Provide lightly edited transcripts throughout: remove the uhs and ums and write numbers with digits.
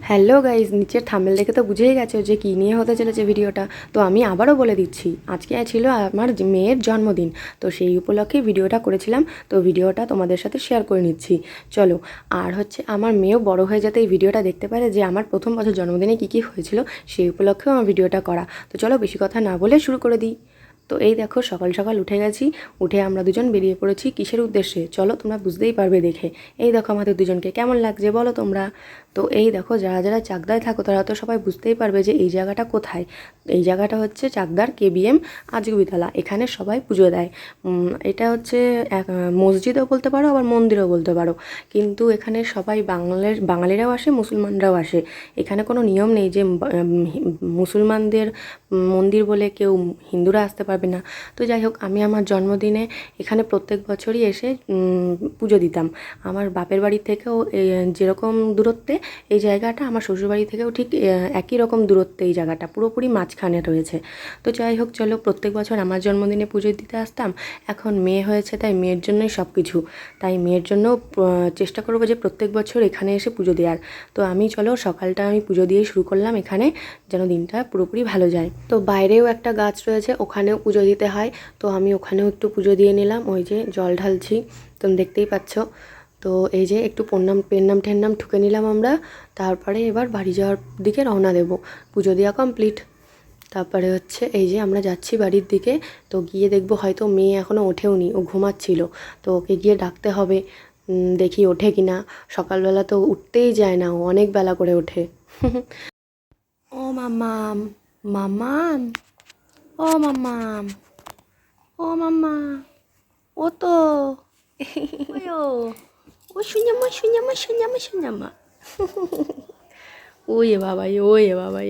Hello guys, নিচের thumbnail দেখে তো বুঝেই গেছো যে কী নিয়ে হতে চলেছে ভিডিওটা। তো আমি আবারও বলে দিচ্ছি, আজকে ছিল আমার মেয়ের জন্মদিন। তো সেই উপলক্ষে ভিডিওটা করেছিলাম। তো ভিডিওটা তোমাদের সাথে শেয়ার করে নিচ্ছি, চলো। আর হচ্ছে আমার মেয়েও বড় হয়ে যাতে এই ভিডিওটা দেখতে পারে যে আমার প্রথম বছর জন্মদিনে কী কী হয়েছিল, সেই উপলক্ষেও আমার ভিডিওটা করা। তো চলো বেশি কথা না বলে শুরু করে দিই। তো এই দেখো, সকাল সকাল উঠে গেছি। উঠে আমরা দুজন বেরিয়ে পড়েছি কিসের উদ্দেশ্যে, চলো তোমরা বুঝতেই পারবে দেখে। এই দেখো আমাদের দুজনকে কেমন লাগছে বলো তোমরা। তো এই দেখো, যারা যারা চাকদায় থাকো তারা তো সবাই বুঝতেই পারবে যে এই জায়গাটা কোথায়। এই জায়গাটা হচ্ছে চাকদার KBM আজগুবিতলা। এখানে সবাই পুজো দেয়। এটা হচ্ছে এক মসজিদও বলতে পারো, আবার মন্দিরও বলতে পারো। কিন্তু এখানে সবাই বাঙালিরাও আসে, মুসলমানরাও আসে। এখানে কোনো নিয়ম নেই যে মুসলমানদের মন্দির বলে কেউ হিন্দুরা আসতে পারবে না। তো যাই হোক, আমি আমার জন্মদিনে এখানে প্রত্যেক বছরই এসে পুজো দিতাম। আমার বাপের বাড়ি থেকেও যেরকম দূরত্বে এই জায়গাটা, আমার শ্বশুরবাড়ি থেকেও ঠিক একই রকম দূরত্বে এই জায়গাটা, পুরোপুরি মাঝখানে রয়েছে। তো যাই হোক, চলো প্রত্যেক বছর আমার জন্মদিনে পুজো দিতে আসতাম। এখন মেয়ে হয়েছে, তাই মেয়ের জন্যই সব কিছু। তাই মেয়ের জন্য চেষ্টা করবো যে প্রত্যেক বছর এখানে এসে পুজো দেওয়ার। তো আমি চলো সকালটা আমি পুজো দিয়ে শুরু করলাম এখানে, যেন দিনটা পুরোপুরি ভালো যায়। তো বাইরেও একটা গাছ রয়েছে, ওখানেও পুজো দিতে হয়। তো আমি ওখানেও একটু পুজো দিয়ে নিলাম, ওই যে জল ঢালছি, তুমি দেখতেই পাচ্ছ। তো এই যে একটু পেন্নাম ঠেন্নাম ঠুকে নিলাম আমরা। তারপরে এবার বাড়ি যাওয়ার দিকে রওনা দেব। পুজো দেওয়া কমপ্লিট। তারপরে হচ্ছে এই যে আমরা যাচ্ছি বাড়ির দিকে। তো গিয়ে দেখবো হয়তো মেয়ে এখনও ওঠেওনি, ও ঘুমাচ্ছিল। তো ওকে গিয়ে ডাকতে হবে, দেখি ওঠে কি না। সকালবেলা তো উঠতেই যায় না, ও অনেক বেলা করে ওঠে। ও মাম্মাম, মাম্মাম, ও মাম্মাম, ও মাম্মা, ও তো ও ও শুনামা শুনামা শুনামা শুনামা। ওই বাবা, ওই বাবা,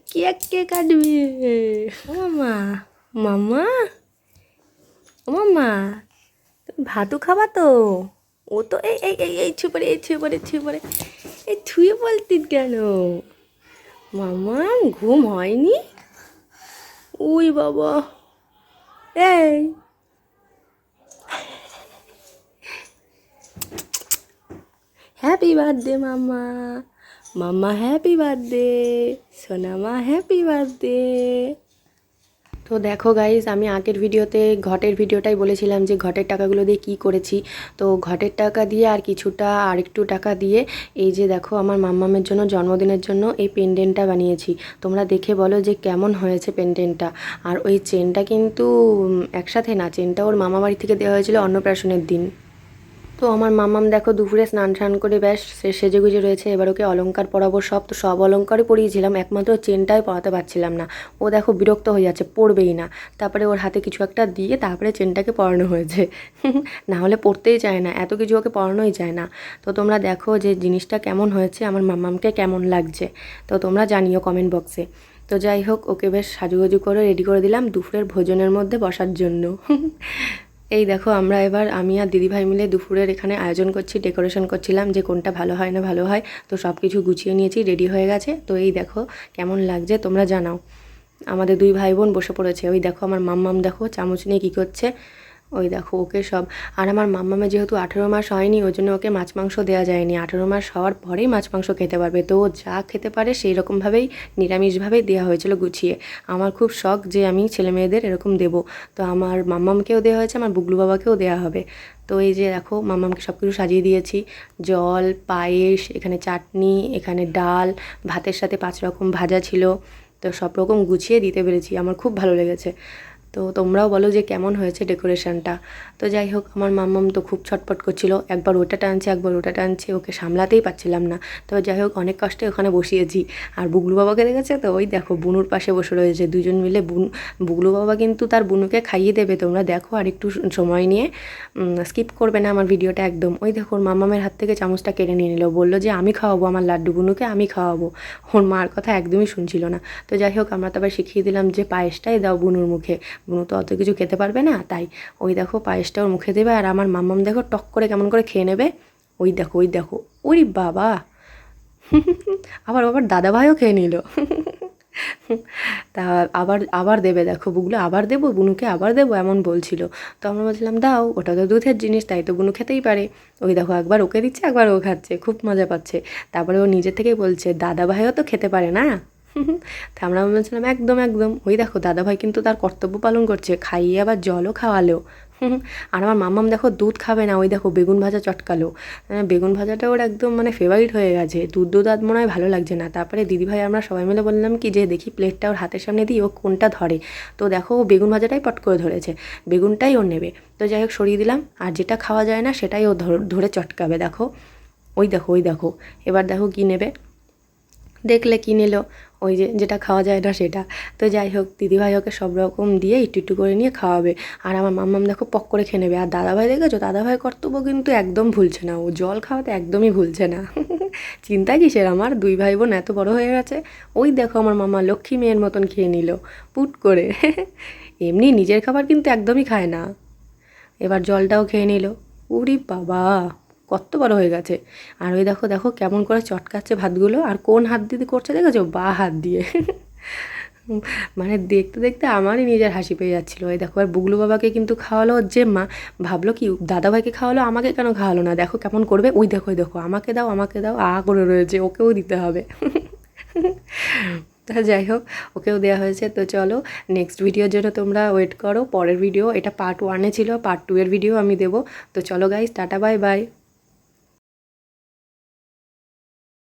কেক কে কাটবি। ও মাম্মা, মাম্মা, ও মাম্মা, তুমি ভাতও খাবা তো? ও তো এই এই এই এই ছুপরে, এই ছুপরে ছুপরে, এই ছুঁয়ে বলতিস কেন? মাম্মা ঘুম হয়নি? ওই বাবা, এই happy birthday mamma, mamma happy birthday, সোনামা হ্যাপি বার্থডে। তো দেখো গাইজ, আমি আগের ভিডিওতে ঘটের ভিডিওটাই বলেছিলাম যে ঘটের টাকাগুলো দিয়ে কি করেছি। তো ঘটের টাকা দিয়ে আর কিছুটা আরেকটু টাকা দিয়ে এই যে দেখো আমার মাম্মামের জন্য জন্মদিনের জন্য এই পেন্ডেন্টটা বানিয়েছি। তোমরা দেখে বলো যে কেমন হয়েছে পেন্ডেন্টটা। আর ওই চেনটা কিন্তু একসাথে না, চেনটা ওর মামা বাড়ি থেকে দেওয়া হয়েছিল অন্নপ্রাশনের দিন। তো আমার মাম্মাম দেখো দুপুরে স্নান টান করে ব্যাস সেজেগুজে রয়েছে। এবার ওকে অলংকার পরাবো সব। তো সব অলংকারই পরিয়েছিলাম, একমাত্র চেনটাই পরাতে পারছিলাম না। ও দেখো বিরক্ত হয়ে যাচ্ছে, পরবেই না। তারপরে ওর হাতে কিছু একটা দিয়ে তারপরে চেনটাকে পরানো হয়েছে। না হলে পরতেই চায় না, এত কিছু ওকে পরানোই যায় না। তো তোমরা দেখো যে জিনিসটা কেমন হয়েছে, আমার মাম্মামকে কেমন লাগছে, তো তোমরা জানিও কমেন্ট বক্সে। তো যাই হোক, ওকে বেশ সাজুগুজু করে রেডি করে দিলাম দুপুরের ভোজনের মধ্যে বসার জন্য। এই দেখো, আমরা এবার আমি আর দিদিভাই মিলে দুপুরের এখানে আয়োজন করছি, ডেকোরেশন করছিলাম যে কোনটা ভালো হয় না ভালো হয়। তো সব কিছু গুছিয়ে নিয়েছি, রেডি হয়ে গেছে। তো এই দেখো কেমন লাগছে তোমরা জানাও। আমাদের দুই ভাই বোন বসে পড়েছে। ওই দেখো আমার মাম্মাম দেখো চামচ নিয়ে কী করছে, ওই দেখো ওকে সব। আর আমার মাম্মামের যেহেতু 18 মাস হয়নি, ওই জন্য ওকে মাছ মাংস দেওয়া যায়নি। 18 মাস হওয়ার পরেই মাছ মাংস খেতে পারবে। তো ও যা খেতে পারে সেই রকমভাবেই নিরামিষভাবেই দেওয়া হয়েছিল গুছিয়ে। আমার খুব শখ যে আমি ছেলে মেয়েদের এরকম দেবো। তো আমার মাম্মামকেও দেওয়া হয়েছে, আমার বুগলু বাবাকেও দেওয়া হবে। তো এই যে দেখো মাম্মামকে সব কিছু সাজিয়ে দিয়েছি, জল, পায়েস, এখানে চাটনি, এখানে ডাল, ভাতের সাথে 5 রকম ভাজা ছিল। তো সব রকম গুছিয়ে দিতে পেরেছি, আমার খুব ভালো লেগেছে। তো তোমরাও বলো যে কেমন হয়েছে ডেকোরেশনটা। তো যাই হোক, আমার মাম্মাম তো খুব ছটফট করছিল, একবার ওটা টানছে একবার ওটা টানছে, ওকে সামলাতেই পারছিলাম না। তো যাই হোক, অনেক কষ্টে ওখানে বসিয়েছি। আর বুগলু বাবাকে দেখেছে তো, ওই দেখো বুনুর পাশে বসে রয়েছে, দুজন মিলে বুগলু বাবা কিন্তু তার বুনুকে খাইয়ে দেবে। তোমরা দেখো আর একটু সময় নিয়ে, স্কিপ করবে না আমার ভিডিওটা একদম। ওই দেখো ওর মাম্মামের হাত থেকে চামচটা কেড়ে নিয়ে নিল, বললো যে আমি খাওয়াবো আমার লাড্ডু বুনুকে, আমি খাওয়াবো। ওর মার কথা একদমই শুনছিল না। তো যাই হোক, আমরা তারপর শিখিয়ে দিলাম যে পায়েসটাই দাও বুনুর মুখে, বুনু তো অত কিছু খেতে পারবে না। তাই ওই দেখো পায়েসটা ওর মুখে দেবে, আর আমার মাম্মাম দেখো টক করে কেমন করে খেয়ে নেবে। ওই দেখো ওই দেখো, ওরে বাবা। আবার দাদা ভাইও খেয়ে নিল। তা আবার আবার দেবে, দেখো বুগলু আবার দেবো, বুনুকে আবার দেবো এমন বলছিল। তো আমরা বলছিলাম দাও, ওটা তো দুধের জিনিস, তাই তো বুনু খেতেই পারে। ওই দেখো একবার ওকে দিচ্ছে, একবার ও খাচ্ছে, খুব মজা পাচ্ছে। তারপরে ও নিজে থেকেই বলছে দাদা ভাইও তো খেতে পারে না। তা আমরা বলছিলাম একদম একদম। ওই দেখো দাদাভাই কিন্তু তার কর্তব্য পালন করছে, খাইয়ে আবার জলও খাওয়ালো। আর আমার মাম্মাম দেখো দুধ খাবে না, ওই দেখো বেগুন ভাজা চটকালো। বেগুন ভাজাটা ওর একদম মানে ফেভারিট হয়ে গেছে, দুধ দুধ আর মনে হয় ভালো লাগছে না। তারপরে দিদিভাই আমরা সবাই মিলে বললাম কি যে দেখি প্লেটটা ওর হাতের সামনে দিই, ও কোনটা ধরে। তো দেখো ও বেগুন ভাজাটাই পট করে ধরেছে, বেগুনটাই ওর নেবে। তো যাই হোক সরিয়ে দিলাম, আর যেটা খাওয়া যায় না সেটাই ও ধরে চটকাবে। দেখো ওই দেখো ওই দেখো, এবার দেখো কী নেবে, দেখলে কী নিল, ওই যে যেটা খাওয়া যায় না সেটা। তো যাই হোক দিদিভাই ওকে সব রকম দিয়ে একটু একটু করে নিয়ে খাওয়াবে, আর আমার মাম্মাম দেখো পক করে খেয়ে নেবে। আর দাদাভাই দেখেছো, দাদাভাইয়ের কর্তব্য কিন্তু একদম ভুলছে না, ও জল খাওয়াতে একদমই ভুলছে না। চিন্তা কিসের, আমার দুই ভাই বোন এত বড় হয়ে গেছে। ওই দেখো আমার মামা লক্ষ্মী মেয়ের মতন খেয়ে নিল পুট করে। এমনি নিজের খাবার কিন্তু একদমই খায় না। এবার জলটাও খেয়ে নিল। উরি বাবা, কত বড় হয়ে গেছে। আর ওই দেখো দেখো কেমন করে চটকাচ্ছে ভাতগুলো, আর কোন হাত দিয়ে করছে দেখেছো, বা হাত দিয়ে। মানে দেখতে দেখতে আমারই নিজের হাসি পেয়ে যাচ্ছিলো। ওই দেখো আর বুগলু বাবাকে কিন্তু খাওয়ালো ওর যে মা, ভাবলো কি দাদাভাইকে খাওয়ালো, আমাকে কেন খাওয়ালো না, দেখো কেমন করবে। ওই দেখো আমাকে দাও আমাকে দাও করে রয়েছে, ওকেও দিতে হবে। তা যাই হোক ওকেও দেওয়া হয়েছে। তো চলো নেক্সট ভিডিওর জন্য তোমরা ওয়েট করো, পরের ভিডিও, এটা পার্ট 1 ছিল, পার্ট 2 এর ভিডিও আমি দেবো। তো চলো গাইস, টাটা বাই বাই।